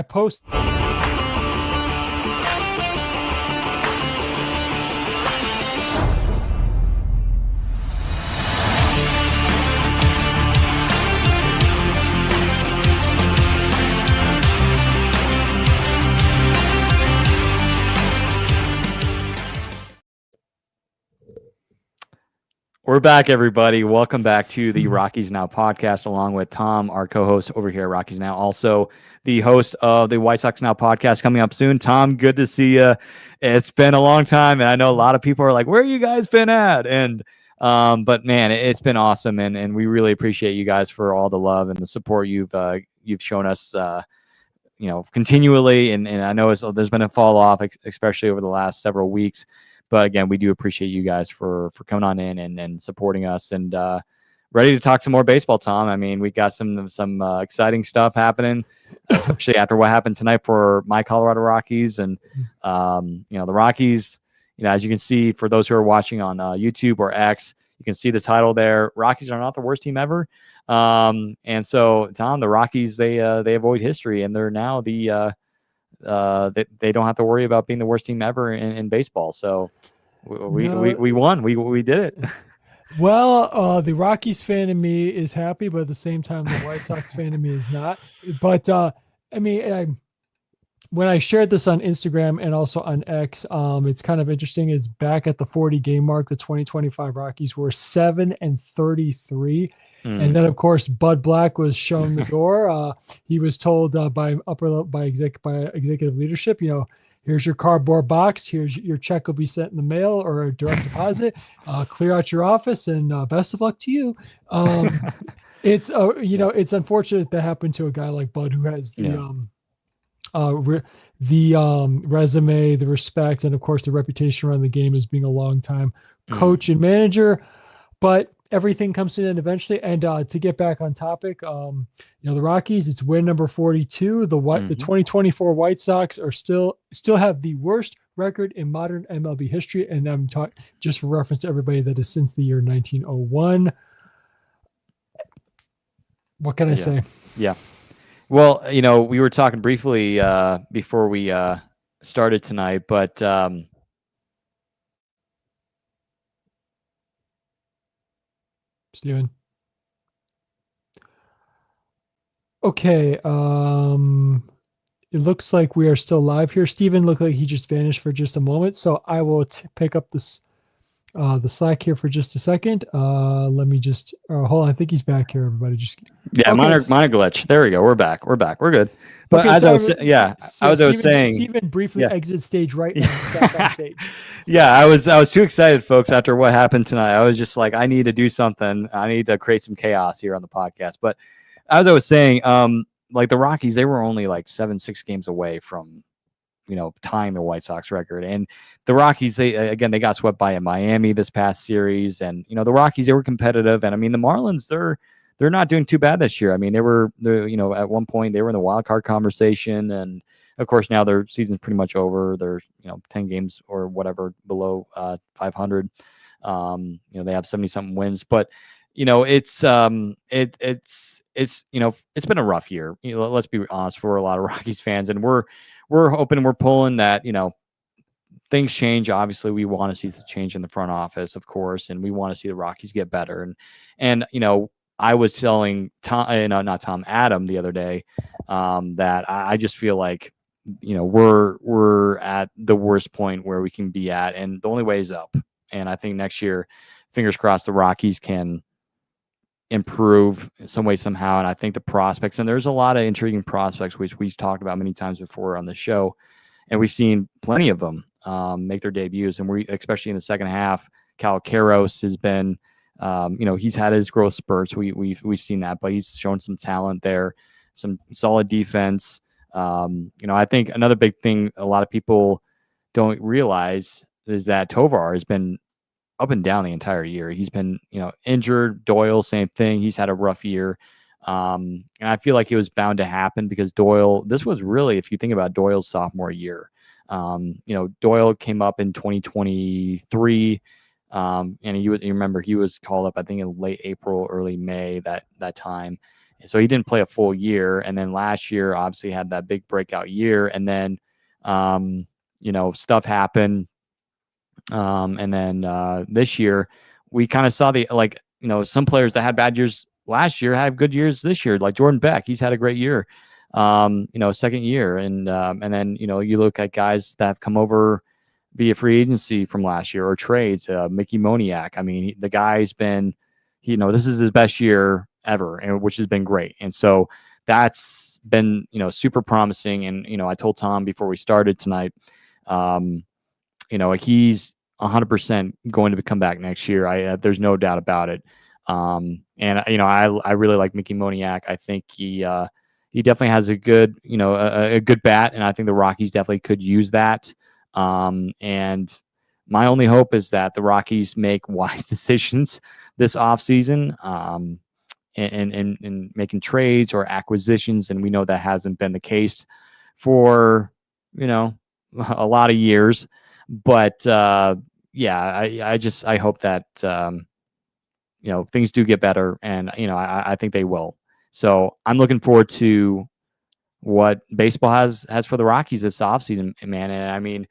post. We're back, everybody. Welcome back to the Rockies Now podcast, along with Tom, our co-host over here at Rockies Now, also the host of the White Sox Now podcast coming up soon. Tom, good to see you. It's been a long time, and I know a lot of people are like, where you guys been at? And but man, it's been awesome, and we really appreciate you guys for all the love and the support you've shown us, continually. And I know there's been a fall off, especially over the last several weeks. But again, we do appreciate you guys for coming on in and supporting us, and ready to talk some more baseball, Tom. I mean, we got some exciting stuff happening, especially after what happened tonight for my Colorado Rockies. And, the Rockies, as you can see, for those who are watching on YouTube or X, you can see the title there. Rockies are not the worst team ever. And so, Tom, the Rockies, they avoid history, and they're now they don't have to worry about being the worst team ever in baseball. So we won. We did it. Well, the Rockies fan in me is happy, but at the same time, the White Sox fan in me is not. But when I shared this on Instagram and also on X, it's kind of interesting. Is back at the 40 game mark, the 2025 Rockies were 7-33. And then, of course, Bud Black was shown the door. He was told by executive leadership, here's your cardboard box. Here's your check will be sent in the mail or a direct deposit. Clear out your office, and best of luck to you. It's it's unfortunate that happened to a guy like Bud, who has the resume, the respect, and of course the reputation around the game as being a long time coach and manager. But everything comes to an end eventually. And to get back on topic, the Rockies, it's win number 42. The 2024 White Sox are still have the worst record in modern MLB history. And I'm talking just for reference to everybody, that is since the year 1901. What can I say? Yeah. Well, we were talking briefly before we started tonight, but Steven. Okay. It looks like we are still live here. Steven looked like he just vanished for just a moment. So I will pick up this the Slack here for just a second. Let me just hold on. I think he's back here, everybody. Minor glitch. There we go. We're back. We're good. But as I was saying, Steven briefly exited stage right now. Back on stage. Yeah, I was too excited, folks, after what happened tonight. I was just like, I need to do something. I need to create some chaos here on the podcast. But as I was saying, like the Rockies, they were only like 7-6 games away from, tying the White Sox record. And the Rockies, they got swept by in Miami this past series. And, the Rockies, they were competitive. And I mean, the Marlins, they're not doing too bad this year. I mean, they're at one point they were in the wild card conversation, and of course now their season's pretty much over. They're 10 games or whatever below 500. They have 70 something wins, but it's been a rough year. Let's be honest, for a lot of Rockies fans, and we're hoping, we're pulling that things change. Obviously, we want to see the change in the front office, of course, and we want to see the Rockies get better. And I was telling Adam the other day that I just feel like we're at the worst point where we can be at, and the only way is up. And I think next year, fingers crossed, the Rockies can improve in some way, somehow. And I think the prospects, and there's a lot of intriguing prospects, which we've talked about many times before on the show, and we've seen plenty of them make their debuts. And we, especially in the second half, Cal Queiroz has been, he's had his growth spurts. We've seen that, but he's shown some talent there, some solid defense. I think another big thing a lot of people don't realize is that Tovar has been up and down the entire year. He's been, injured. Doyle, same thing. He's had a rough year. And I feel like it was bound to happen because Doyle, this was really, if you think about Doyle's sophomore year, Doyle came up in 2023. And you remember he was called up, I think, in late April, early May, that time. So he didn't play a full year. And then last year, obviously, had that big breakout year. And then, stuff happened. And then this year, we kind of saw some players that had bad years last year have good years this year, like Jordan Beck. He's had a great year, second year. And then, you look at guys that have come over via free agency from last year or trades, Mickey Moniak. I mean, the guy's been, this is his best year ever, and which has been great. And so that's been, super promising. And, I told Tom before we started tonight, he's 100% going to come back next year. There's no doubt about it. And I really like Mickey Moniak. I think he definitely has a good, a good bat, and I think the Rockies definitely could use that. And my only hope is that the Rockies make wise decisions this offseason, and making trades or acquisitions. And we know that hasn't been the case for, a lot of years. But I hope that, things do get better, and, I think they will. So I'm looking forward to what baseball has for the Rockies this offseason, man. And I mean,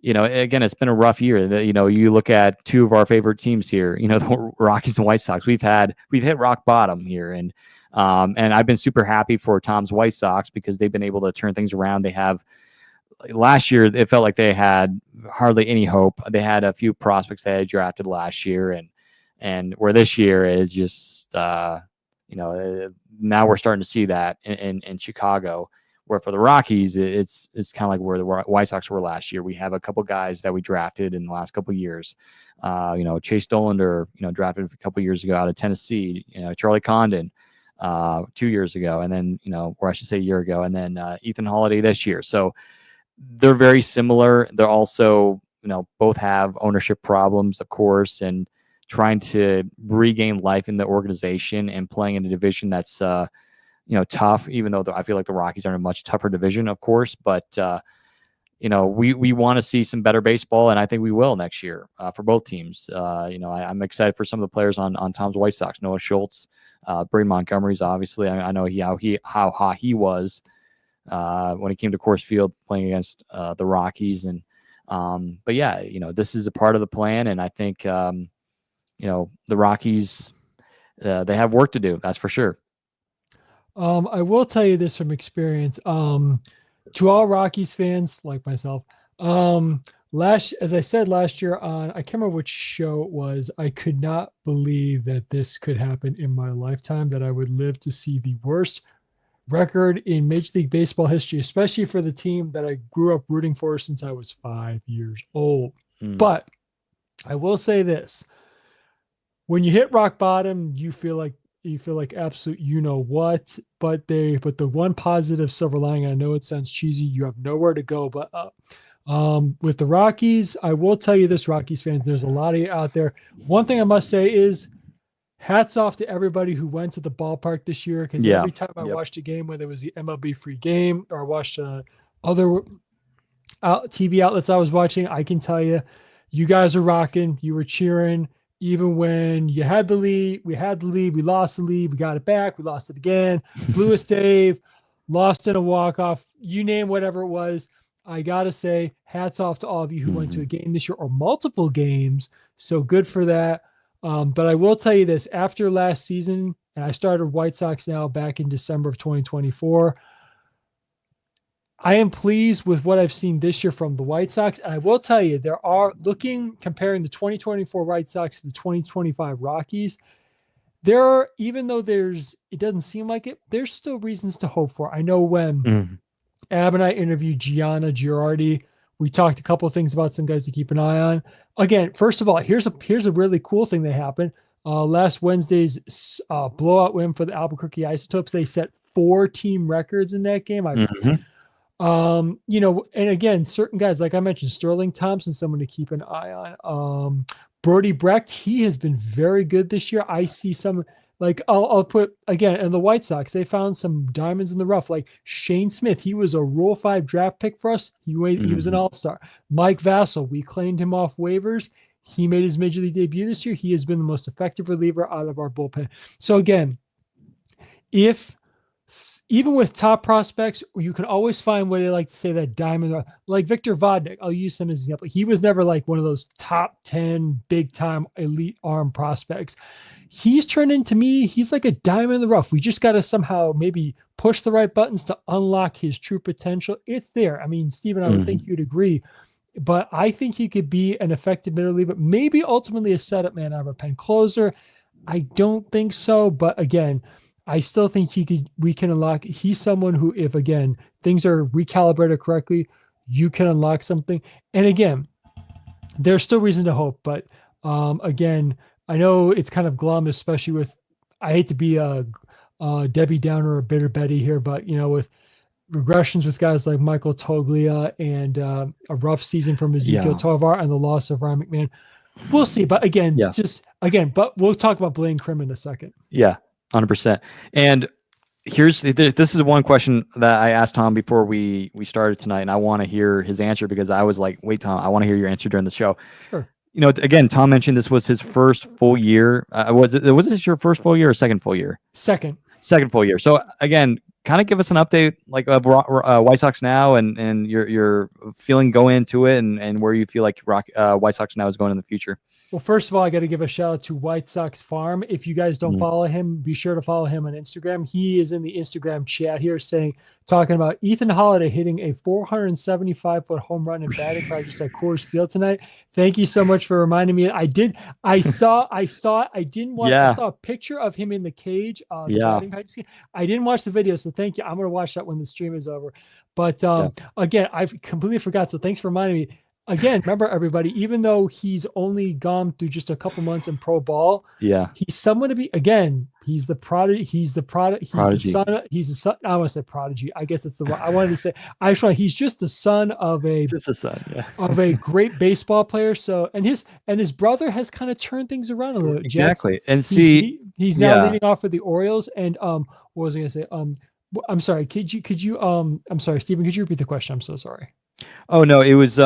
again, it's been a rough year. You look at two of our favorite teams here, the Rockies and White Sox. We've hit rock bottom here, and I've been super happy for Tom's White Sox because they've been able to turn things around. They have, last year, it felt like they had hardly any hope. They had a few prospects they had drafted last year, and where this year is just, now we're starting to see that in Chicago. Where for the Rockies, it's kind of like where the White Sox were last year. We have a couple guys that we drafted in the last couple of years. Chase Dollander, drafted a couple of years ago out of Tennessee. Charlie Condon 2 years ago, and then or I should say a year ago, and then Ethan Holiday this year. So they're very similar. They're also both have ownership problems, of course, and trying to regain life in the organization and playing in a division that's tough, even though I feel like the Rockies are in a much tougher division, of course. But, we want to see some better baseball, and I think we will next year for both teams. I'm excited for some of the players on Tom's White Sox, Noah Schultz, Brady Montgomery's obviously. I know how hot he was when he came to Coors Field playing against the Rockies. And but yeah, this is a part of the plan, and I think the Rockies, they have work to do, that's for sure. I will tell you this from experience. To all Rockies fans like myself, as I said last year on, I can't remember which show it was, I could not believe that this could happen in my lifetime, that I would live to see the worst record in Major League Baseball history, especially for the team that I grew up rooting for since I was 5 years old. But I will say this: when you hit rock bottom, you feel like absolute what. But the one positive silver lining, I know it sounds cheesy, you have nowhere to go but up. With the Rockies, I will tell you this, Rockies fans, there's a lot of you out there. One thing I must say is hats off to everybody who went to the ballpark this year, because every time I watched a game, whether it was the MLB free game or I watched other TV outlets I was watching, I can tell you, you guys are rocking. You were cheering. Even when you had the lead, we had the lead, we lost the lead, we got it back, we lost it again, blew a save, lost in a walk-off, you name whatever it was. I got to say, hats off to all of you who went to a game this year or multiple games. So good for that. But I will tell you this, after last season, and I started White Sox now back in December of 2024, I am pleased with what I've seen this year from the White Sox. And I will tell you, comparing the 2024 White Sox to the 2025 Rockies, even though it doesn't seem like it, there's still reasons to hope for. I know when Ab and I interviewed Gianna Girardi, we talked a couple of things about some guys to keep an eye on. Again, first of all, here's a really cool thing that happened. Last Wednesday's blowout win for the Albuquerque Isotopes, they set 4 team records in that game. And again, certain guys, like I mentioned, Sterling Thompson, someone to keep an eye on. Brody Brecht, he has been very good this year. I see some, I'll put, again, and the White Sox, they found some diamonds in the rough, like Shane Smith. He was a Rule 5 draft pick for us. He was an all-star. Mike Vassell, we claimed him off waivers. He made his Major League debut this year. He has been the most effective reliever out of our bullpen. So again, if even with top prospects, you can always find what they like to say that diamond, like Victor Vodnik. I'll use him as an example. He was never like one of those top 10 big time elite arm prospects. He's turned into me. He's like a diamond in the rough. We just got to somehow maybe push the right buttons to unlock his true potential. It's there. I mean, Steven, I would think you'd agree, but I think he could be an effective middle reliever, maybe ultimately a setup man out of a pen closer. I don't think so, but again, I still think we can unlock. He's someone who, if again, things are recalibrated correctly, you can unlock something. And again, there's still reason to hope, but again, I know it's kind of glum, especially with, I hate to be a Debbie Downer or a bitter Betty here, but with regressions with guys like Michael Toglia and a rough season from Ezekiel Tovar and the loss of Ryan McMahon, we'll see. But again, but we'll talk about Blaine Crim in a second. Yeah. 100%. And this is one question that I asked Tom before we started tonight, and I want to hear his answer because I was like, wait, Tom, I want to hear your answer during the show. Sure. Again, Tom mentioned this was his first full year. Was this your first full year or second full year? Second full year. So again, kind of give us an update like of White Sox now and your feeling going into it and where you feel like White Sox now is going in the future. Well, first of all, I got to give a shout out to White Sox Farm. If you guys don't follow him, be sure to follow him on Instagram. He is in the Instagram chat here talking about Ethan Holiday hitting a 475-foot home run in batting practice at Coors Field tonight. Thank you so much for reminding me. I saw a picture of him in the cage. Batting practice. I didn't watch the video, so thank you. I'm going to watch that when the stream is over. But again, I've completely forgot. So thanks for reminding me. Again, remember everybody, even though he's only gone through just a couple months in pro ball, he's someone to be, again, he's the prodigy. He's the son. I want to say prodigy. I guess it's I wanted to say, he's just the son of of a great baseball player. So, and his brother has kind of turned things around a little bit. Exactly. Jets. And he's now leading off for the Orioles. And, what was I going to say? I'm sorry. Could you, I'm sorry, Steven, could you repeat the question? I'm so sorry. Oh no, it was,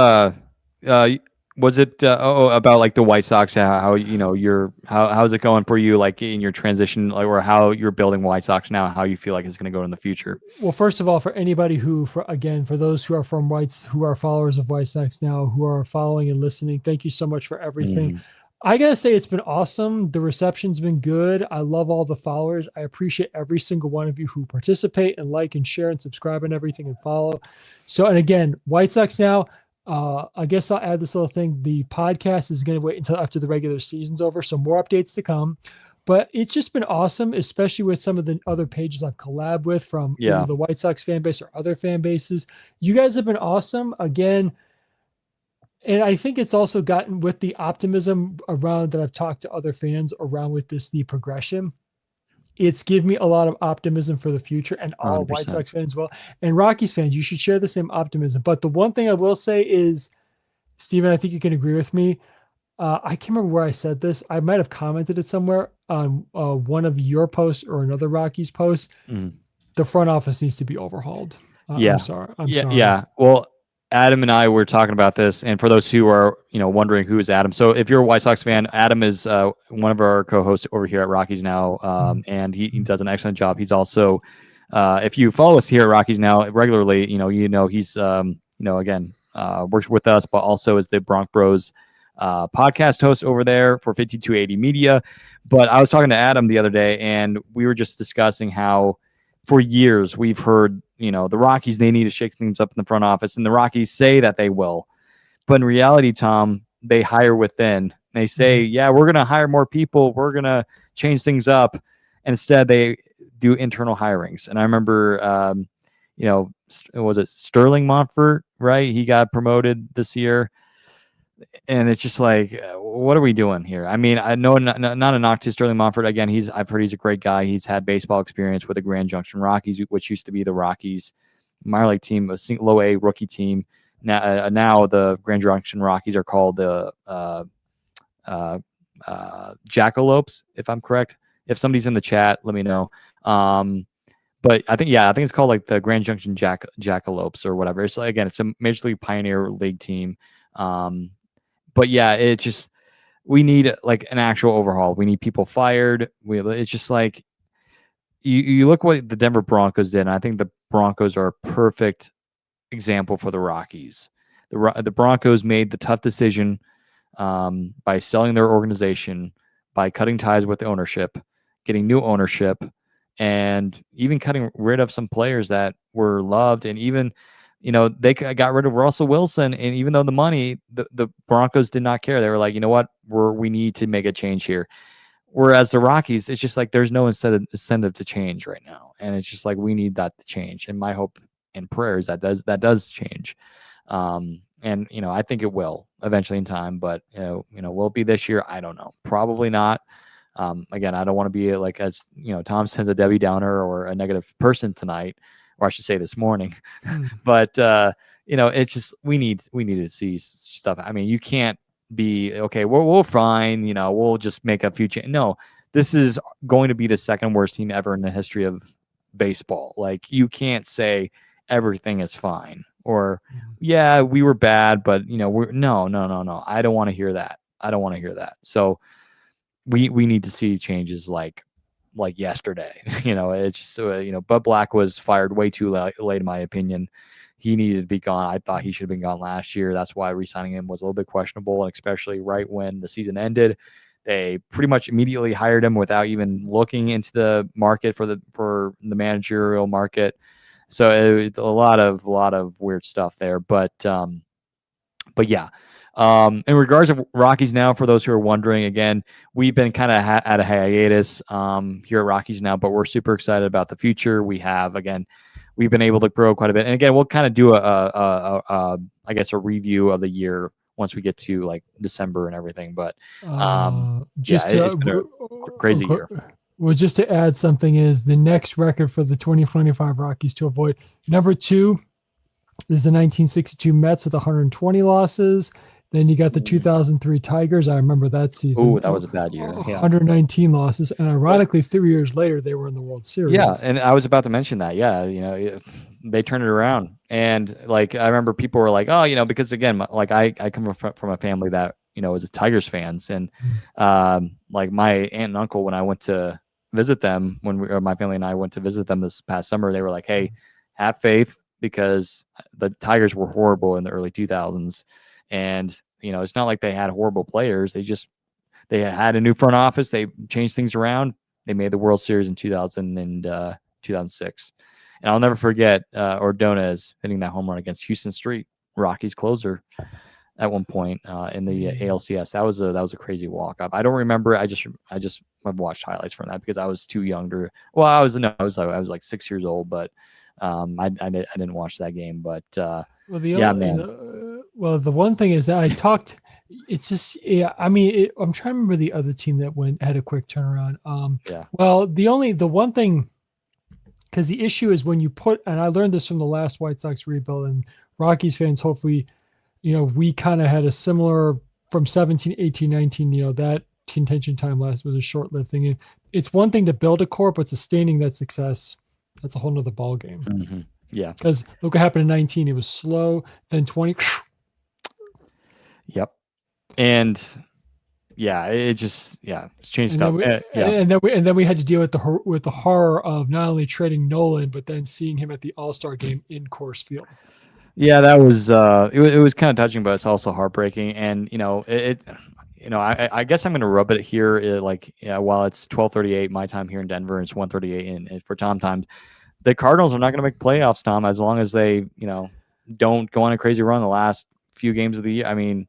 was it about like the White Sox? How's it going for you, like in your transition, like, or how you're building White Sox now? How you feel like it's going to go in the future? Well, first of all, for anybody for those who are who are followers of White Sox now, who are following and listening, thank you so much for everything. I gotta say it's been awesome. The reception's been good. I love all the followers. I appreciate every single one of you who participate and like and share and subscribe and everything and follow. So, and again, White Sox now. I guess I'll add this little thing. The podcast is going to wait until after the regular season's over, so more updates to come. But it's just been awesome, especially with some of the other pages I've collabed with from the White Sox fan base or other fan bases. You guys have been awesome. Again, and I think it's also gotten with the optimism around that I've talked to other fans around with the progression. It's given me a lot of optimism for the future and all 100%. White Sox fans as well. And Rockies fans, you should share the same optimism. But the one thing I will say is, Steven, I think you can agree with me. I can't remember where I said this. I might have commented it somewhere on one of your posts or another Rockies post. The front office needs to be overhauled. I'm sorry. Yeah. Well, Adam and I were talking about this, and for those who are, wondering who is Adam. So if you're a White Sox fan, Adam is one of our co-hosts over here at Rockies Now, and he does an excellent job. He's also, if you follow us here at Rockies Now regularly, he's, again, works with us, but also is the Bronx Bros podcast host over there for 5280 Media. But I was talking to Adam the other day, and we were just discussing how for years we've heard, the Rockies, they need to shake things up in the front office, and the Rockies say that they will. But in reality, Tom, they hire within. They say, we're going to hire more people. We're going to change things up. Instead, they do internal hirings. And I remember, was it Sterling Montfort, right? He got promoted this year. And it's just like, what are we doing here? I mean, I know not a knock to Sterling Montfort. Again, I've heard he's a great guy. He's had baseball experience with the Grand Junction Rockies, which used to be the Rockies minor league team, a low A rookie team. Now the Grand Junction Rockies are called the Jackalopes, if I'm correct. If somebody's in the chat, let me know. But I think it's called like the Grand Junction Jackalopes or whatever. It's like, again, it's a Major League Pioneer League team. But yeah, it's just, we need like an actual overhaul. We need people fired. It's just like, you look what the Denver Broncos did, and I think the Broncos are a perfect example for the Rockies. The Broncos made the tough decision by selling their organization, by cutting ties with the ownership, getting new ownership, and even cutting rid of some players that were loved. And even, they got rid of Russell Wilson. And even though the money, the Broncos did not care. They were like, you know what, we need to make a change here. Whereas the Rockies, it's just like there's no incentive to change right now, and it's just like we need that to change. And my hope and prayer is that does change. And I think it will eventually in time, but will it be this year? I don't know. Probably not. Again, I don't want to be like, as Tom says, a Debbie Downer or a negative person tonight, or I should say this morning. But it's just we need to see stuff. I mean, you can't be okay. We're fine. We'll just make a few changes. No, this is going to be the second worst team ever in the history of baseball. Like, you can't say everything is fine, or yeah, we were bad, but we're no. I don't want to hear that. So we need to see changes like yesterday. It's just Bud Black was fired way too late in my opinion. He needed to be gone. I thought he should have been gone last year. That's why re-signing him was a little bit questionable, and especially right when the season ended. They pretty much immediately hired him without even looking into the market for the managerial market. So it's a lot of weird stuff there. But yeah. In regards to Rockies now, for those who are wondering, again, we've been kind of at a hiatus here at Rockies now, but we're super excited about the future. We've been able to grow quite a bit. And again, we'll kind of do a review of the year once we get to like December and everything. But it's been a crazy year. Well, just to add something, is the next record for the 2025 Rockies to avoid. Number 2 is the 1962 Mets with 120 losses. Then you got the 2003 Tigers. I remember that season. Oh, that was a bad year. 119 losses. And ironically, 3 years later, they were in the World Series. Yeah, and I was about to mention that. Yeah, they turned it around. And like, I remember people were like, oh, because again, like I come from a family that, is a Tigers fans. And like my aunt and uncle, when I went to visit them, my family and I went to visit them this past summer, they were like, hey, have faith, because the Tigers were horrible in the early 2000s. And, it's not like they had horrible players. They had a new front office. They changed things around. They made the World Series in 2000 and 2006. And I'll never forget Ordonez hitting that home run against Houston Street, Rockies closer, at one point in the ALCS. That was a crazy walk up. I don't remember. I've watched highlights from that because I was too young to. Well, I was like 6 years old, but I didn't watch that game. But the one thing is that I talked. It's just, yeah. I mean, I'm trying to remember the other team that had a quick turnaround. Well, the one thing, because the issue is when you put, and I learned this from the last White Sox rebuild, and Rockies fans, hopefully, we kind of had a similar from 17, 18, 19. That contention time last was a short-lived thing. And it's one thing to build a core, but sustaining that success, that's a whole nother ball game. Mm-hmm. Yeah, because look what happened in 19. It was slow. Then 20. Yep. And it's changed stuff. And then we had to deal with the horror of not only trading Nolan, but then seeing him at the All-Star game in Coors Field. Yeah, that was it was kind of touching, but it's also heartbreaking. And I guess I'm gonna rub it here. While it's 12:38 my time here in Denver, and it's 1:38 and for Tom times, the Cardinals are not going to make playoffs, Tom, as long as they don't go on a crazy run the last few games of the year. I mean,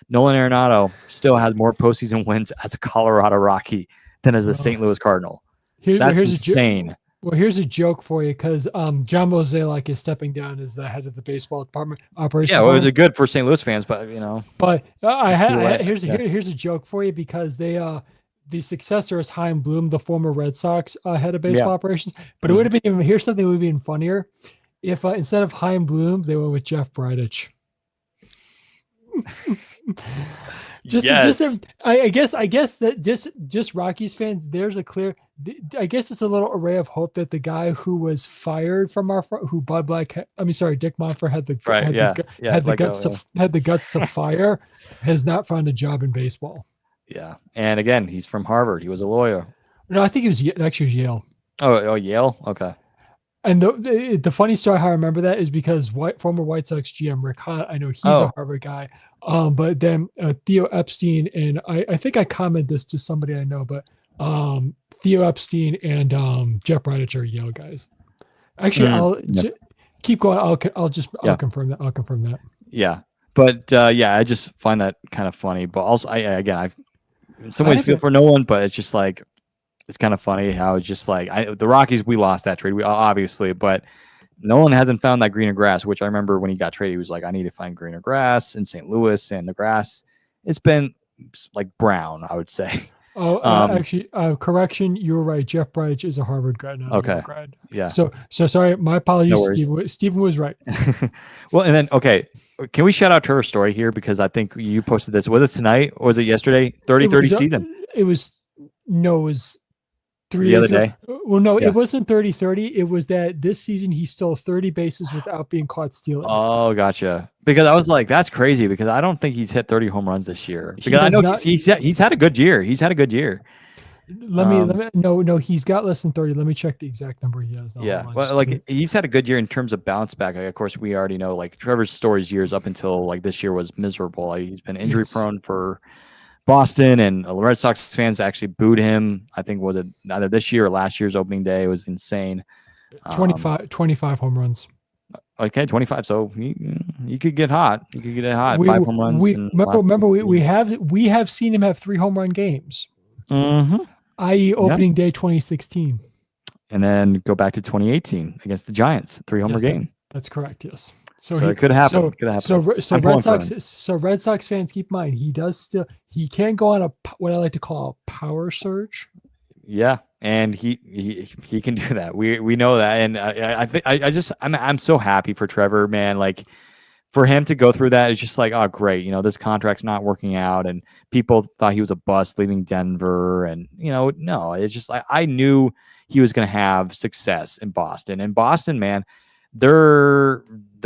Nolan Arenado still has more postseason wins as a Colorado Rocky than as a St. Louis Cardinal. That's insane. Here's a joke for you, because John Mozeliak is stepping down as the head of the baseball department operations. Yeah, well, it was good for St. Louis fans, but But here's a joke for you, because they the successor is Chaim Bloom, the former Red Sox head of baseball operations. But it would have been, here's something that would have been funnier if instead of Chaim Bloom, they went with Jeff Bridich. I guess that just Rockies fans, there's a clear, I guess it's a little array of hope that the guy who was fired from who Dick Monfort had the guts to fire, has not found a job in baseball. Yeah, and again, he's from Harvard. He was a lawyer. No, I think he was Yale. Oh, Yale. Okay. And the funny story how I remember that is because former White Sox GM Rick Hahn, I know he's a Oh, Harvard guy, but then Theo Epstein, and I think I commented this to somebody I know, but Theo Epstein and Jeff Bridich are Yale guys. Actually, yeah, keep going. I'll yeah, confirm that. I'll confirm that. yeah. But yeah, I just find that kind of funny. But also, I in some I ways feel haven't. for Nolan, but it's just like it's kind of funny how it's just like the Rockies. We lost that trade, we obviously, but Nolan hasn't found that greener grass. Which I remember when he got traded, he was like, "I need to find greener grass in St. Louis," and the grass it's been like brown, I would say. Oh, Um, actually, correction. You were right. Jeff Bridich is a Harvard grad, not a Yale okay, grad. yeah, So sorry. My no apologies. worries. Stephen was right. Well, and then okay, can we shout out Trevor Story here because I think you posted this. Was it tonight or was it yesterday? It 30-30 was. season It was. No, it was 3 the other days ago. day. Well, no, it Yeah. wasn't 30-30. It was that this season he stole 30 bases without being caught stealing. Oh, gotcha. Because I was like, that's crazy because I don't think he's hit 30 home runs this year. He Because I does know not. he's had a good year. He's had a good year. Let me. No, he's got less than 30. Let me check the exact number he has. Now, Yeah. hold on, Well, like he's had a good year in terms of bounce back. Like, of course, we already know like Trevor Story's years up until like this year was miserable. Like, he's been injury prone for Boston, and the Red Sox fans actually booed him. I think was it either this year or last year's opening day. It was insane. 25 home runs. Okay, 25. So you could get hot. You could get it hot. We 5 home runs. we In remember we have seen him have 3 home run games, Mm-hmm. i.e. Yeah. opening day 2016. And then go back to 2018 against the Giants, 3 homer game. That's correct. Yes. So it could happen. So Red Sox fans, keep in mind he can go on what I like to call a power surge. Yeah, and he can do that. We know that, and I think I'm so happy for Trevor, man. Like for him to go through that, it's just like, oh great, this contract's not working out, and people thought he was a bust leaving Denver, and no, it's just like I knew he was going to have success in Boston, and Boston, man, they're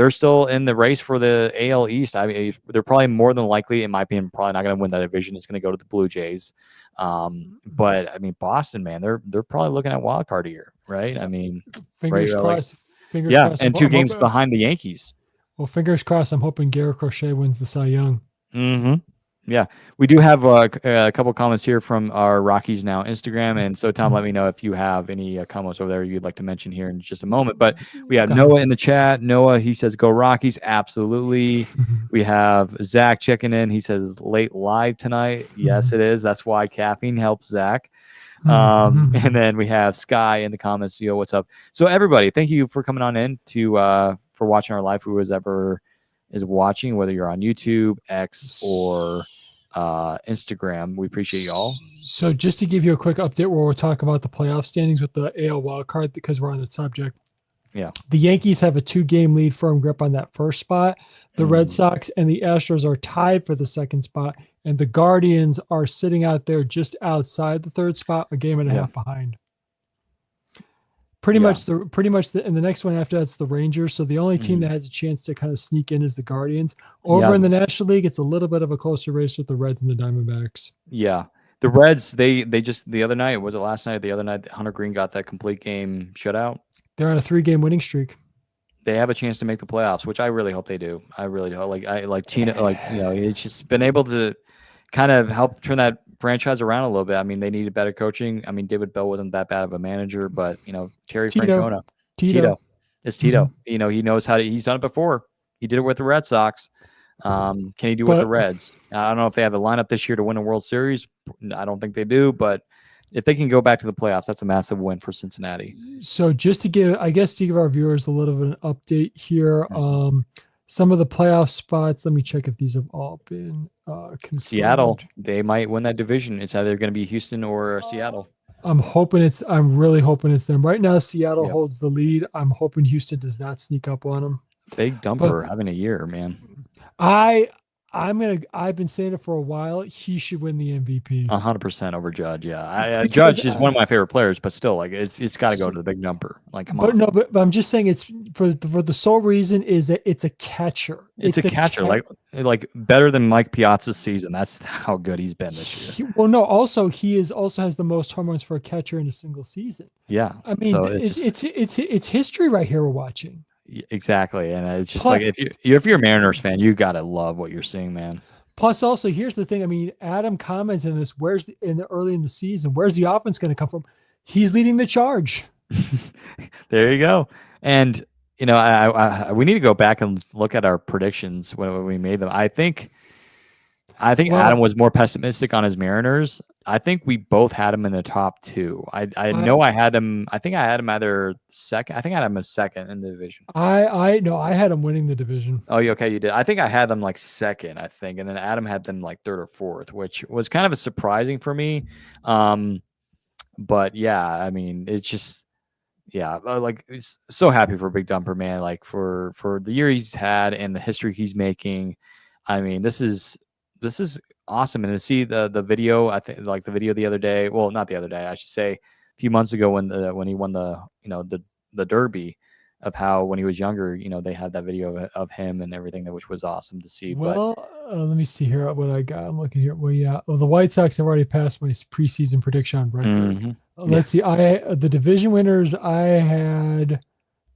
still in the race for the AL East. I mean, they're probably more than likely, in my opinion, probably not going to win that division. It's going to go to the Blue Jays. But I mean, Boston, man, they're probably looking at wild card here, right? I mean, fingers crossed. Fingers yeah, crossed. and 2 games behind the Yankees. Well, fingers crossed. I'm hoping Garrett Crochet wins the Cy Young. Mm-hmm. Yeah, we do have a couple comments here from our Rockies Now Instagram, and so Tom, let me know if you have any comments over there you'd like to mention here in just a moment. But we have Noah in the chat. Noah, he says, "Go Rockies!" Absolutely. We have Zach checking in. He says, "Late live tonight." Yes, it is. That's why caffeine helps Zach. And then we have Sky in the comments. Yo, what's up? So everybody, thank you for coming on in for watching our live. Who was ever is watching, whether you're on YouTube, X, or Instagram. We appreciate you all. So just to give you a quick update where we'll talk about the playoff standings with the AL wild card because we're on the subject. Yeah. The Yankees have a 2-game lead, firm grip on that first spot. The Red Sox and the Astros are tied for the second spot, and the Guardians are sitting out there just outside the third spot, a game and a half behind. Pretty much and the next one after that's the Rangers. So the only team that has a chance to kind of sneak in is the Guardians. Over in the National League, it's a little bit of a closer race with the Reds and the Diamondbacks. Yeah. The Reds, they just the other night, was it last night or the other night, Hunter Green got that complete game shutout. They're on a 3-game winning streak. They have a chance to make the playoffs, which I really hope they do. I really do. Like Tina, it's just been able to kind of help turn that franchise around a little bit. I mean, they needed better coaching. I mean, David Bell wasn't that bad of a manager, but Terry Francona, Tito. It's Tito. He knows how to. He's done it before. He did it with the Red Sox. Can he do it with the Reds? I don't know if they have a lineup this year to win a World Series. I don't think they do, but if they can go back to the playoffs, that's a massive win for Cincinnati. So just to give our viewers a little bit of an update here, some of the playoff spots, let me check if these have all been confirmed. Seattle, they might win that division. It's either going to be Houston or Seattle. I'm really hoping it's them. Right now, Seattle holds the lead. I'm hoping Houston does not sneak up on them. Big Dumper having a year, man. I've been saying it for a while. He should win the MVP. 100% over Judge. Yeah, Because Judge is one of my favorite players, but still, like it's got to go to the big number. Like, come but on. no, but I'm just saying it's for the sole reason is that it's a catcher. It's a catcher, like better than Mike Piazza's season. That's how good he's been this year. Well, no, also he also has the most home runs for a catcher in a single season. Yeah, I mean, so it's history right here we're watching. Exactly, and it's just like if you're a Mariners fan, you gotta love what you're seeing, man. Plus, also here's the thing. I mean, Adam comments on this. Early in the season? Where's the offense going to come from? He's leading the charge. There you go. And you know, we need to go back and look at our predictions when we made them. I think Adam was more pessimistic on his Mariners. I think we both had him in the top two. I know I had him. I think I had him either second. I think I had him as second in the division. I had him winning the division. Oh, okay, you did. I think I had them like second. I think, and then Adam had them like third or fourth, which was kind of a surprising for me. But yeah, I mean, it's just like so happy for Big Dumper, man. Like for the year he's had and the history he's making. I mean, this is awesome. And to see the video, I think like the video the other day, well, not the other day, I should say a few months ago when he won the Derby, of how when he was younger, they had that video of him and everything, which was awesome to see. Well, let me see here what I got. I'm looking here. Well, yeah. Well, the White Sox have already passed my preseason prediction on record. Mm-hmm. Let's see. The division winners I had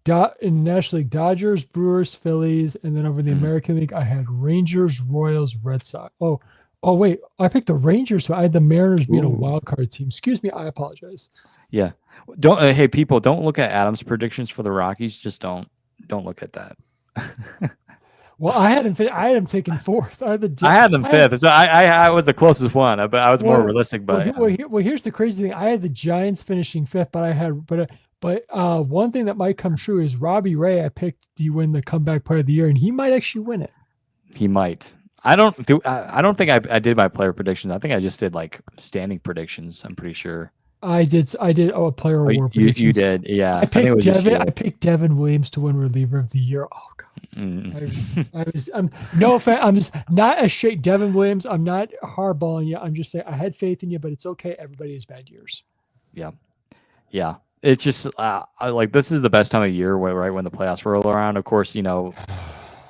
in the National League, Dodgers, Brewers, Phillies, and then over the American League, I had Rangers, Royals, Red Sox. Oh, wait. I picked the Rangers. So I had the Mariners being a wild card team. Excuse me. I apologize. Yeah. Don't hey people, don't look at Adam's predictions for the Rockies. Just don't look at that. Well, I had him taking fourth. I had them fifth. So I was the closest one, but I was more realistic. But here's the crazy thing. I had the Giants finishing fifth, but I had one thing that might come true is Robbie Ray. I picked to win the comeback player of the year, and he might actually win it. He might. I don't think I did my player predictions. I think I just did like standing predictions. I'm pretty sure. I did. A player award. You did, yeah. I picked Devin Williams to win reliever of the year. Oh god. I'm no offense. I'm just not a shake. Devin Williams. I'm not hardballing you. I'm just saying I had faith in you, but it's okay. Everybody has bad years. Yeah. It's just like this is the best time of year, right when the playoffs roll around. Of course,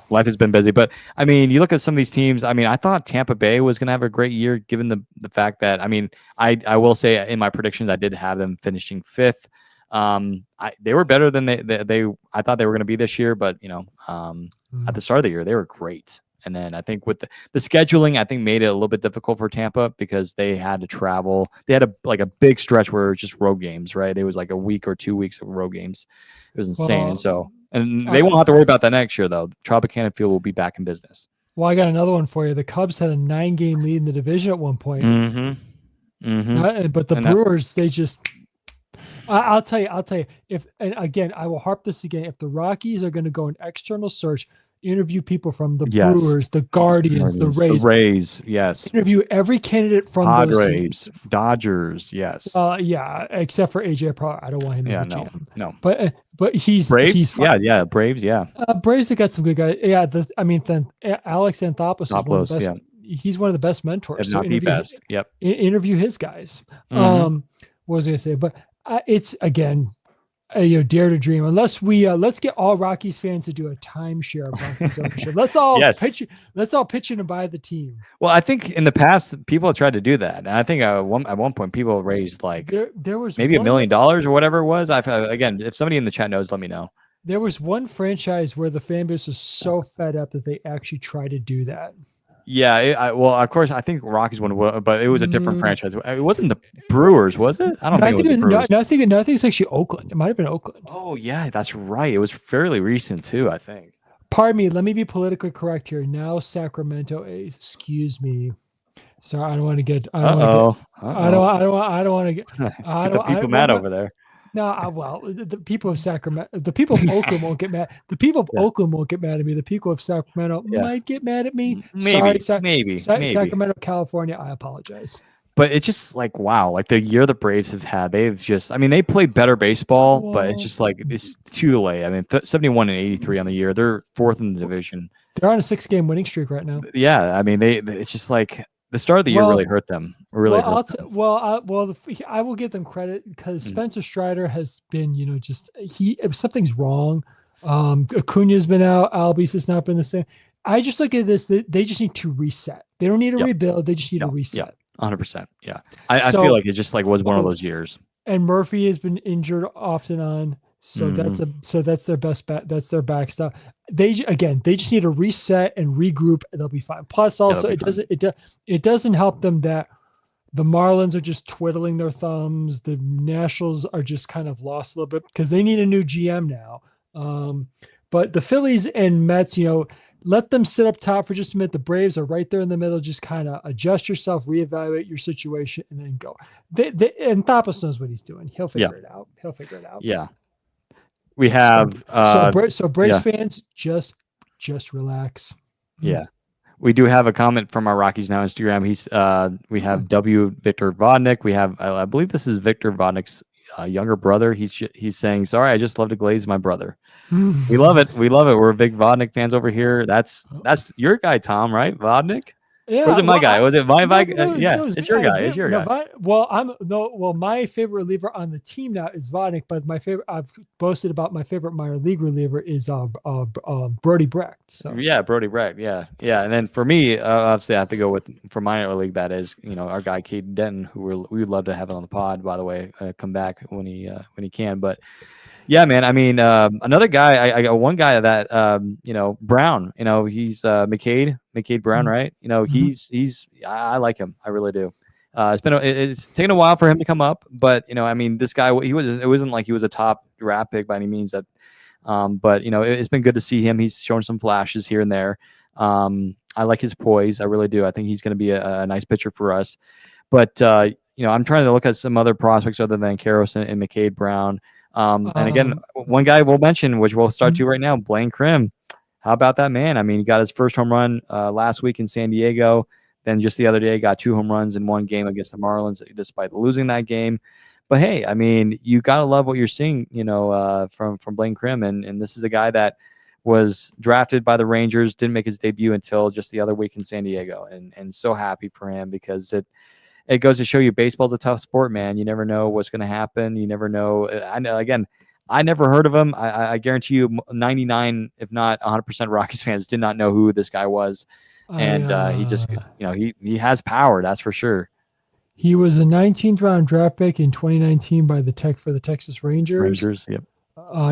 life has been busy, but I mean, you look at some of these teams. I mean, I thought Tampa Bay was going to have a great year, given the fact that I mean, I will say in my predictions I did have them finishing fifth. They were better than they I thought they were going to be this year, but at the start of the year they were great. And then I think with the scheduling, I think made it a little bit difficult for Tampa because they had to travel. They had a big stretch where it was just road games, right? It was like a week or 2 weeks of road games. It was insane. And they won't have to worry about that next year, though. Tropicana Field will be back in business. Well, I got another one for you. The Cubs had a 9-game lead in the division at one point. But the Brewers, they just I'll tell you, and again, I will harp this again. If the Rockies are going to go an external search, interview people from the Brewers, the Guardians, the Rays. Yes. Interview every candidate from Padres, those teams. Dodgers, yes. Yeah, except for AJ Preller. I don't want him as a GM. No. But he's Braves. He's fine. Braves. Yeah. Braves have got some good guys. Yeah. Alex Anthopoulos is one of the best. He's one of the best mentors. If not the best. Yep. Interview his guys. What was I going to say? But it's again. Dare to dream. Unless we let's get all Rockies fans to do a timeshare of Rockies ownership. Let's all pitch in and buy the team. Well, I think in the past people have tried to do that, and I think at one point people raised like there was maybe $1 million or whatever it was. Again, if somebody in the chat knows, let me know. There was one franchise where the fan base was so fed up that they actually tried to do that. Yeah, well, of course, I think Rockies won, but it was a different franchise. It wasn't the Brewers, was it? I don't think it was the Brewers. I think it's actually Oakland. It might have been Oakland. Oh, yeah, that's right. It was fairly recent, too, I think. Pardon me. Let me be politically correct here. Now Sacramento A's. Excuse me. Sorry, I don't want to get. I don't want to get. Get the people mad over there. No, well, the people of Sacramento, the people of Oakland won't get mad. The people of Oakland won't get mad at me. The people of Sacramento might get mad at me. Maybe. Sacramento, California. I apologize. But it's just like, wow, like the year the Braves have had, they've just, I mean, they play better baseball, but it's Well, just like, it's too late. I mean, 71 and 83 on the year. They're fourth in the division. they're on a 6-game winning streak right now. Yeah. I mean, it's just like the start of the year really Well, hurt them. Really hurt them. I will give them credit because Mhm. Spencer Strider has been, just if something's wrong. Acuna's been out. Albies has not been the same. I just look at this. They just need to reset. They don't need to Yep. rebuild. They just need to Yep. reset. 100%. Yeah. I feel So, like it just like was one of those years. and Murphy has been injured off and on. So that's their best bet. That's their backstop. They just need to reset and regroup, and they'll be fine. Plus, also it doesn't help them that the Marlins are just twiddling their thumbs. The Nationals are just kind of lost a little bit because they need a new GM now. But the Phillies and Mets, let them sit up top for just a minute. The Braves are right there in the middle. Just kind of adjust yourself, reevaluate your situation, and then go. And Tapas knows what he's doing. He'll figure it out. Yeah. We have so Braves fans, just relax. Yeah. We do have a comment from our Rockies Now Instagram. We have W Victor Vodnik. We have, I believe this is Victor Vodnik's younger brother. He's saying, sorry, I just love to glaze my brother. We love it. We're big Vodnik fans over here. That's your guy, Tom, right? Vodnik? Yeah. Was it my guy? Was it my guy? Yeah, it's your guy. It's your guy. My favorite reliever on the team now is Vodnik, but I've boasted about my favorite minor league reliever is Brody Brecht. So yeah, Brody Brecht. Yeah. And then for me, obviously, I have to go for minor league. That is, our guy Caden Denton, who we would love to have on the pod. By the way, come back when he can. But yeah, man. I mean, another guy. I got one guy that Brown. He's McCade Brown, right? He's I like him. I really do. It's taken a while for him to come up, but I mean, this guy, it wasn't like he was a top draft pick by any means. But it's been good to see him. He's shown some flashes here and there. I like his poise. I really do. I think he's going to be a nice pitcher for us. But I'm trying to look at some other prospects other than Karros and McCade Brown. And again, one guy we'll mention, which we'll start to right now, Blaine Krim. How about that man? I mean, he got his first home run last week in San Diego. Then just the other day, got 2 home runs in one game against the Marlins, despite losing that game. But hey, I mean, you gotta love what you're seeing, from Blaine Krim, and this is a guy that was drafted by the Rangers, didn't make his debut until just the other week in San Diego, and so happy for him because it goes to show you baseball's a tough sport, man. You never know what's going to happen. You never know. I never heard of him. I guarantee you 99, if not 100% Rockies fans did not know who this guy was. And he just, he has power. That's for sure. He was a 19th round draft pick in 2019 by the Texas Rangers. Yep.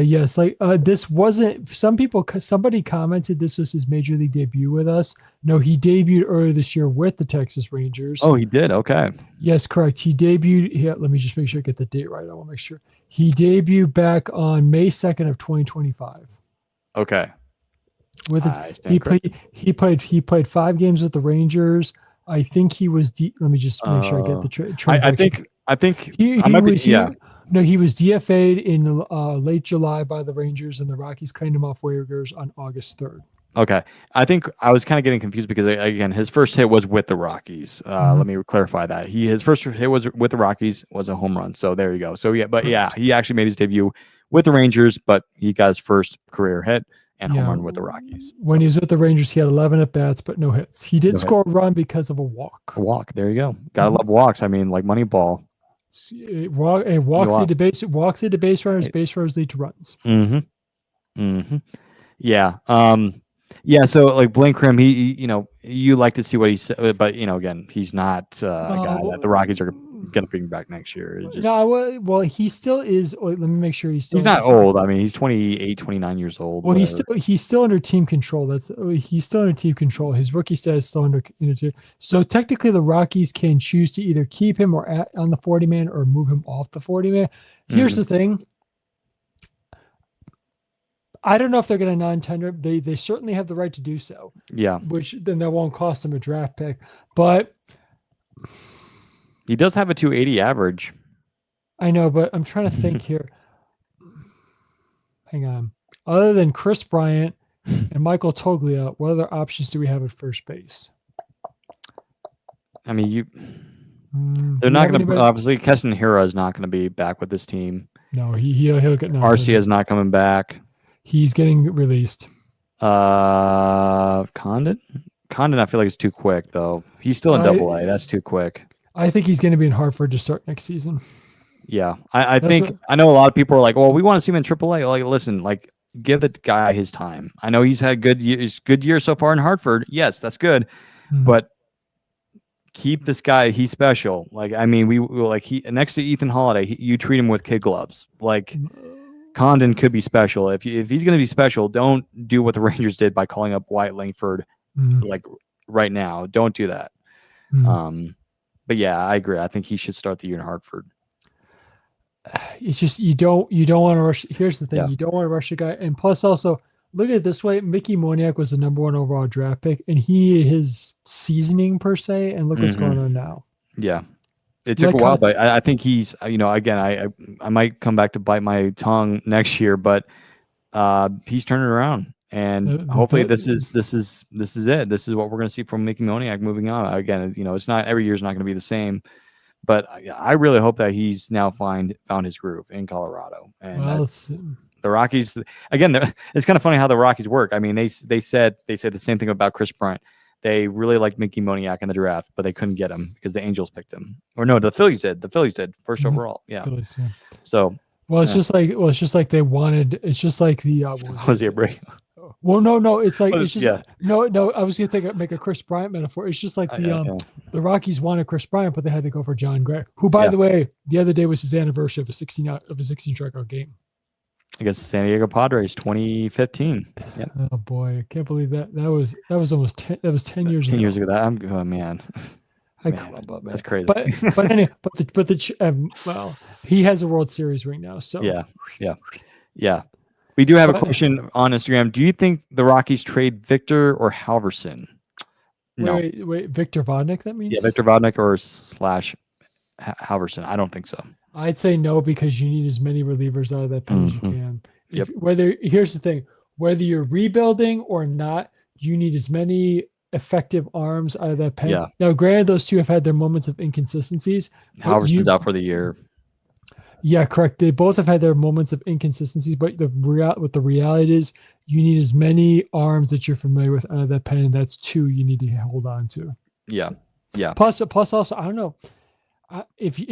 Yes, this wasn't. Somebody commented this was his major league debut with us. No, he debuted earlier this year with the Texas Rangers. Oh, he did. Okay. Yes, correct. He debuted here. Let me just make sure I get the date right. I want to make sure he debuted back on May 2nd of 2025. Okay. He played 5 games with the Rangers. I think he was. Let me just make sure I get the transaction. I think he was DFA'd in late July by the Rangers, and the Rockies claimed him off waivers on August 3rd. Okay. I think I was kind of getting confused because, again, his first hit was with the Rockies. Let me clarify that. His first hit was with the Rockies, was a home run. So there you go. So, he actually made his debut with the Rangers, but he got his first career hit and home run with the Rockies. When he was with the Rangers, he had 11 at-bats, but no hits. He did score a run because of a walk. A walk. There you go. Gotta love walks. I mean, like Moneyball. Walks lead to base runners. Base runners lead to runs. Yeah. So like Blaine Krim, he you like to see what he said, but again, he's not a guy that the Rockies are gonna bring back next year. He still is. Let me make sure he's not old. I mean, he's 28, 29 years old. Well, he's still under team control. He's still under team control. His rookie status is still under. So technically, the Rockies can choose to either keep him on the 40-man or move him off the 40-man. Here's the thing. I don't know if they're going to non-tender. They certainly have the right to do so. Yeah. Which then that won't cost them a draft pick. But he does have a 280 average. I know, but I'm trying to think here. Hang on. Other than Chris Bryant and Michael Toglia, what other options do we have at first base? I mean, They're Do we not have going to anybody? obviously. Keston Hira is not going to be back with this team. No, he'll get no. RC is not coming back. He's getting released. Condon, I feel like it's too quick though. He's still in AA. That's too quick. I think he's going to be in Hartford to start next season. Yeah, I think I know a lot of people are like, well, we want to see him in AAA. Like, listen, like, give the guy his time. I know he's had good years so far in Hartford. Yes, that's good, but keep this guy. He's special. Like, I mean, we like he next to Ethan Holiday. You treat him with kid gloves. Like, Condon could be special. If he's going to be special, don't do what the Rangers did by calling up Wyatt Langford like right now. Don't do that. But yeah, I agree. I think he should start the year in Hartford. It's just you don't want to rush. Here's the thing: Yeah. you don't want to rush a guy, and plus also look at it this way: Mickey Moniak was the #1 overall draft pick, and he his seasoning per se, and look what's going on now. Yeah, it took a while, but I think he's again I might come back to bite my tongue next year, but he's turning around, and hopefully this is it. This is what we're going to see from Mickey Moniak moving on. Again, it's not every year is not going to be the same. But I really hope that he's now found his groove in Colorado. And the Rockies, again, it's kind of funny how the Rockies work. I mean, they said the same thing about Chris Bryant. They really liked Mickey Moniak in the draft, but they couldn't get him because the Angels picked him. Or no, the Phillies did. The Phillies did first overall. Yeah. Phillies, yeah. So it's just like they wanted. It's just like the was he a break? Well, no, it's like it's just no. I was gonna make a Chris Bryant metaphor. It's just like the Rockies wanted Chris Bryant, but they had to go for John Gray, who, by the way, the other day was his anniversary of a 16 strikeout game against the San Diego Padres, 2015. Yeah. Oh boy, I can't believe that. That was almost 10. That was 10 years ago. 10 years ago. Oh man. That's crazy. But anyway, well, he has a World Series ring now. So yeah. We do have a question on Instagram. Do you think the Rockies trade Victor or Halverson? No. Wait, Victor Vodnik, that means? Yeah, Victor Vodnik or / Halverson. I don't think so. I'd say no, because you need as many relievers out of that pen as you can. Here's the thing, whether you're rebuilding or not, you need as many effective arms out of that pen. Yeah. Now, granted, those two have had their moments of inconsistencies. Halverson's out for the year. Yeah, correct. They both have had their moments of inconsistencies, but what the reality is, you need as many arms that you're familiar with out of that pen, and that's two you need to hold on to. Yeah. Plus, also, I don't know if you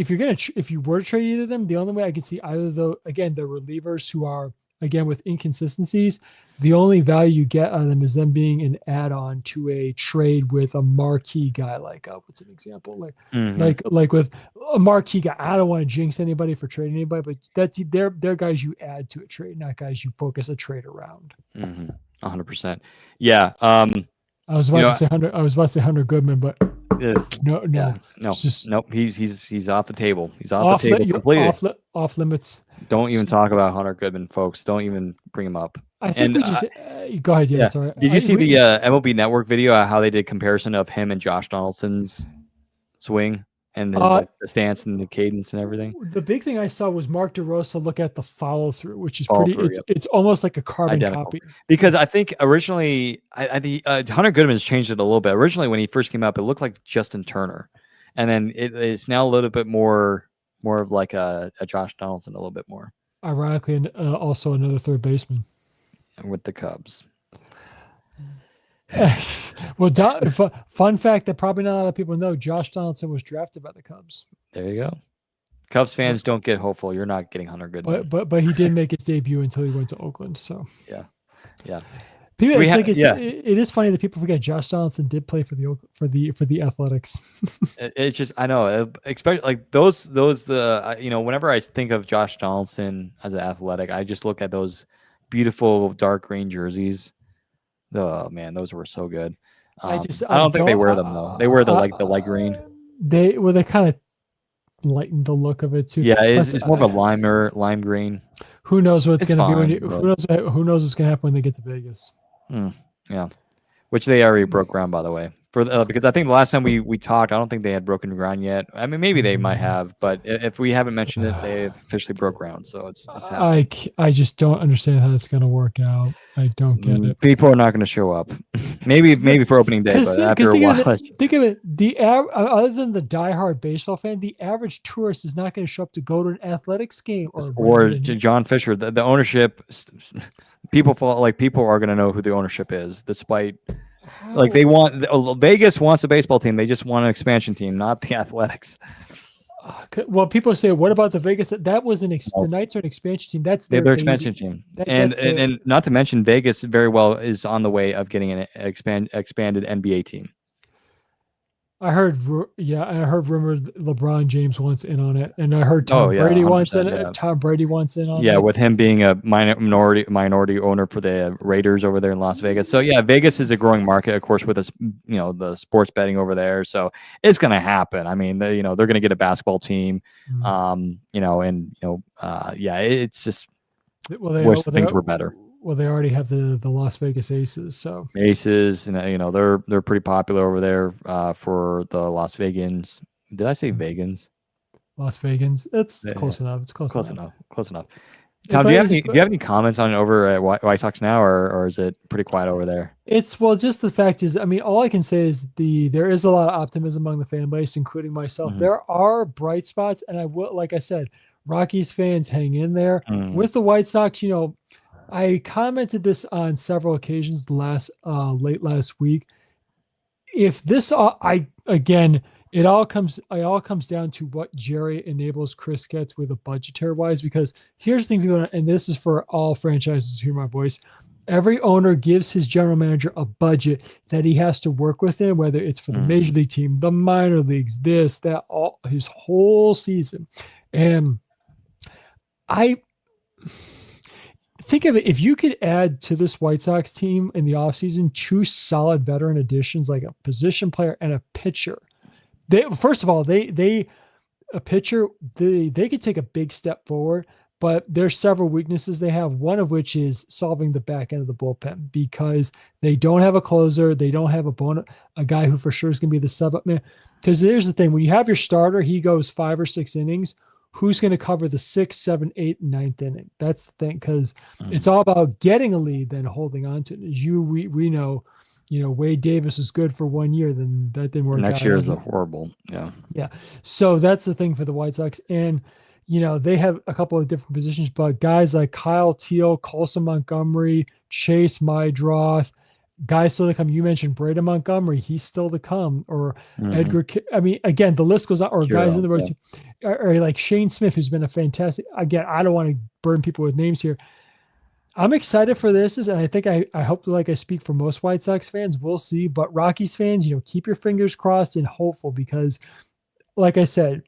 were to trade either of them. The only way I could see either though, again, the relievers who are again with inconsistencies, the only value you get out of them is them being an add-on to a trade with a marquee guy. Like what's an example? Like with a marquee guy. I don't want to jinx anybody for trading anybody, but that's they're guys you add to a trade, not guys you focus a trade around. 100%. Yeah. I was about to say Hunter Goodman, but no. Nope. He's off the table. He's off the table completely. Off limits. Don't even talk about Hunter Goodman, folks. Don't even bring him up. I think we just go ahead. Yeah, sorry. Did you see the MLB Network video how they did comparison of him and Josh Donaldson's swing and the stance and the cadence and everything? The big thing I saw was Mark DeRosa look at the follow through, which is pretty. It's almost like a carbon copy. Because I think originally, Hunter Goodman's changed it a little bit. Originally, when he first came up, it looked like Justin Turner, and then it's now a little bit more of like a Josh Donaldson, a little bit more. Ironically, and also another third baseman with the Cubs. Well, fun fact that probably not a lot of people know: Josh Donaldson was drafted by the Cubs. There you go. Cubs fans, don't get hopeful. You're not getting Hunter Goodman. But he did make his debut until he went to Oakland. So yeah. It is funny that people forget Josh Donaldson did play for the Athletics. It's just, I know, expect like those whenever I think of Josh Donaldson as an Athletic, I just look at those beautiful dark green jerseys. Oh man, those were so good. I don't think they wear them though. They wear the light green. They kind of lighten the look of it too. Yeah, it's more of a lime green. Who knows what's going to be who knows what's going to happen when they get to Vegas. Yeah, which they already broke ground, by the way. for because I think the last time we talked, I don't think they had broken ground yet. I mean, maybe they might have, but if we haven't mentioned it, they've officially broke ground. So it's happening. I just don't understand how it's going to work out. I don't get it. People are not going to show up. maybe for opening day, but after a while, think of it. Other than the diehard baseball fan, the average tourist is not going to show up to go to an athletics game or John Fisher. The ownership, people are going to know who the ownership is, despite. Like Vegas wants a baseball team. They just want an expansion team, not the Athletics. Well, people say, what about the Vegas? That was the Knights are an expansion team. That's their expansion team. And not to mention Vegas very well is on the way of getting an expanded NBA team. I heard rumored LeBron James wants in on it, and I heard Tom Brady wants in it. Yeah. Tom Brady wants in on it. Yeah, with him being a minority owner for the Raiders over there in Las Vegas. So yeah, Vegas is a growing market, of course, with this, the sports betting over there. So it's going to happen. I mean, they're going to get a basketball team, it's just wish things were better. Well, they already have the Las Vegas Aces, so Aces, and they're pretty popular over there for the Las Vegans. Did I say Vegans? Las Vegans. It's close enough. It's close enough. Close enough. Tom, do you have any comments on over at White Sox now, or is it pretty quiet over there? It's just the fact is, I mean, all I can say is there is a lot of optimism among the fan base, including myself. Mm-hmm. There are bright spots, and like I said, Rockies fans hang in there. Mm-hmm. With the White Sox. I commented this on several occasions late last week. If this it all comes down to what Jerry enables Chris Getz with a budgetary wise, because here's the thing, people, and this is for all franchises who hear my voice. Every owner gives his general manager a budget that he has to work within, whether it's for the major league team, the minor leagues, this, that, all his whole season. And think of it, if you could add to this White Sox team in the offseason 2 solid veteran additions, like a position player and a pitcher. First of all, they could take a big step forward, but there's several weaknesses they have, one of which is solving the back end of the bullpen, because they don't have a closer. They don't have a guy who for sure is going to be the sub-up man. Because here's the thing, when you have your starter, he goes 5 or 6 innings. Who's going to cover the 6th, 7th, 8th, and 9th inning? That's the thing, because it's all about getting a lead, then holding on to it. As we know, Wade Davis was good for 1 year, then that didn't work out. Next year is horrible. Yeah. Yeah. So that's the thing for the White Sox. And, they have a couple of different positions, but guys like Kyle Teal, Colson Montgomery, Chase Mydroth, guys still to come. You mentioned Braden Montgomery, he's still to come, or Edgar. I mean, again, the list goes on. Or guys in the road, or like Shane Smith, who's been a fantastic. Again, I don't want to burn people with names here. I'm excited for this, and I think I hope, like I speak for most White Sox fans, we'll see. But Rockies fans, keep your fingers crossed and hopeful, because, like I said,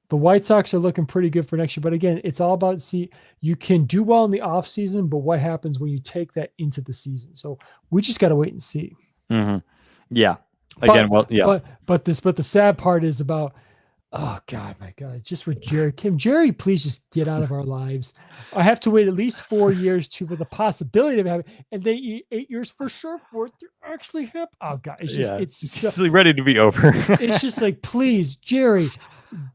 the White Sox are looking pretty good for next year. But again, it's all about you can do well in the off season, but what happens when you take that into the season? So we just got to wait and see. Mm-hmm. Yeah. Again, But the sad part is about, oh God, my God, just with Jerry. Jerry, please just get out of our lives. I have to wait at least 4 years for the possibility of having, and they 8 years for sure for it to actually happen. Oh God, it's just ready to be over. It's just like, please, Jerry.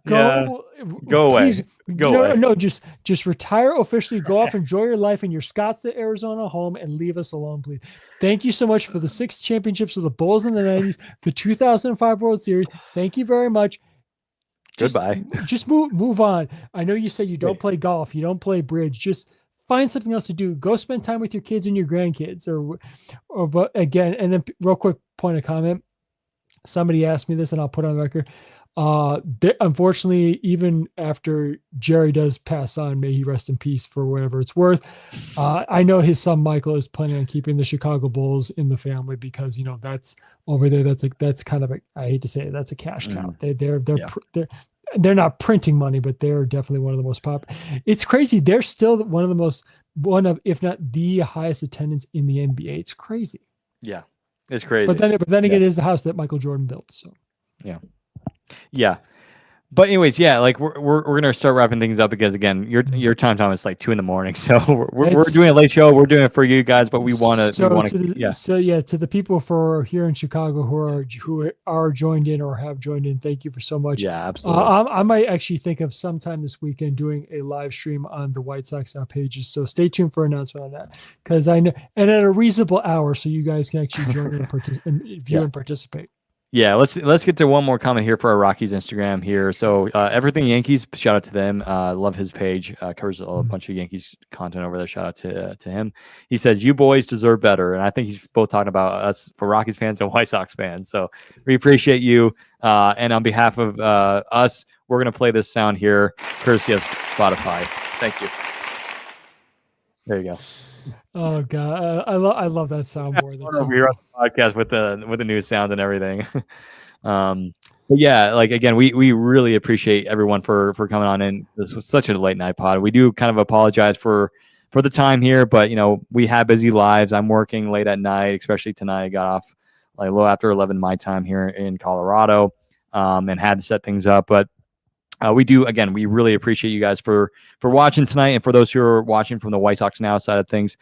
Go away. No, just retire officially. Go off, enjoy your life in your Scottsdale, Arizona home, and leave us alone, please. Thank you so much for the 6 championships of the Bulls in the 90s, the 2005 World Series. Thank you very much. Goodbye. Just move on. I know you said you don't play golf, you don't play bridge. Just find something else to do. Go spend time with your kids and your grandkids, but again, and then real quick point of comment. Somebody asked me this, and I'll put it on the record. Unfortunately, even after Jerry does pass on, may he rest in peace for whatever it's worth. I know his son Michael is planning on keeping the Chicago Bulls in the family, because that's over there. That's kind of I hate to say it, that's a cash cow. They're not printing money, but they're definitely one of the most popular. It's crazy. They're still one of if not the highest attendance in the NBA. It's crazy. Yeah, it's crazy. But then again, it is the house that Michael Jordan built. So yeah. But anyways, yeah, like we're gonna start wrapping things up because again, your time is like 2 a.m. So we're doing a late show. We're doing it for you guys, but we want to yeah. So yeah, to the people for here in Chicago who are joined in or have joined in, thank you for so much. Yeah, absolutely. I might actually think of sometime this weekend doing a live stream on the White Sox pages. So stay tuned for an announcement on that, because I know, and at a reasonable hour, so you guys can actually join in and view and participate. Yeah, let's get to one more comment here for our Rockies Instagram here. So everything Yankees, shout out to them. Love his page. Covers a bunch of Yankees content over there. Shout out to him. He says you boys deserve better, and I think he's both talking about us for Rockies fans and White Sox fans. So we appreciate you. And on behalf of us, we're gonna play this sound here, courtesy of Spotify. Thank you. There you go. Oh god, I love that soundboard. That's so we're on the podcast with the new sound and everything. But yeah, like again, we really appreciate everyone for coming on in. This was such a late night pod. We do kind of apologize for the time here, but you know we have busy lives. I'm working late at night, especially tonight. I got off like a little after 11 my time here in Colorado, and had to set things up, but. We really appreciate you guys for watching tonight, and for those who are watching from the White Sox Now side of things,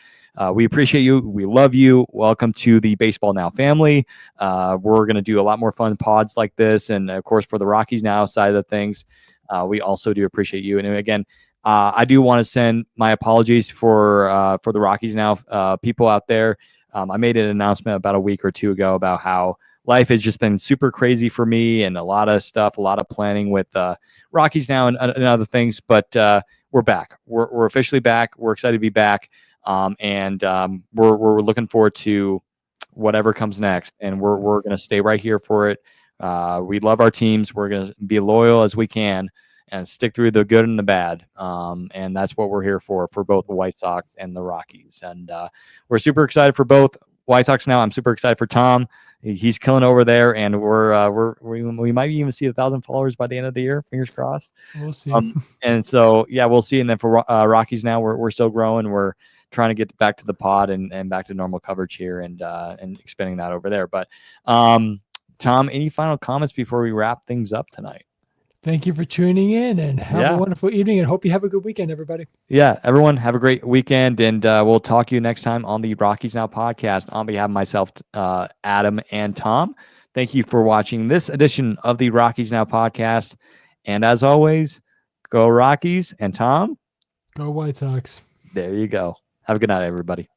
we appreciate you. We love you. Welcome to the Baseball Now family. We're going to do a lot more fun pods like this, and of course for the Rockies Now side of things, we also do appreciate you. And again, I do want to send my apologies for the Rockies Now people out there. I made an announcement about a week or two ago about how life has just been super crazy for me, and a lot of stuff, a lot of planning with Rockies Now and other things. But we're back. We're officially back. We're excited to be back, and we're looking forward to whatever comes next. And we're going to stay right here for it. We love our teams. We're going to be loyal as we can and stick through the good and the bad. And that's what we're here for both the White Sox and the Rockies. And we're super excited for both White Sox Now. I'm super excited for Tom. He's killing over there, and we might even see 1,000 followers by the end of the year. Fingers crossed. We'll see. And so yeah, we'll see. And then for Rockies Now, we're still growing. We're trying to get back to the pod and back to normal coverage here and expanding that over there. But Tom, any final comments before we wrap things up tonight? Thank you for tuning in, and have a wonderful evening, and hope you have a good weekend, everybody. Yeah, everyone have a great weekend, and we'll talk to you next time on the Rockies Now podcast. On behalf of myself, Adam, and Tom, thank you for watching this edition of the Rockies Now podcast. And as always, go Rockies, and Tom, go White Sox. There you go. Have a good night, everybody.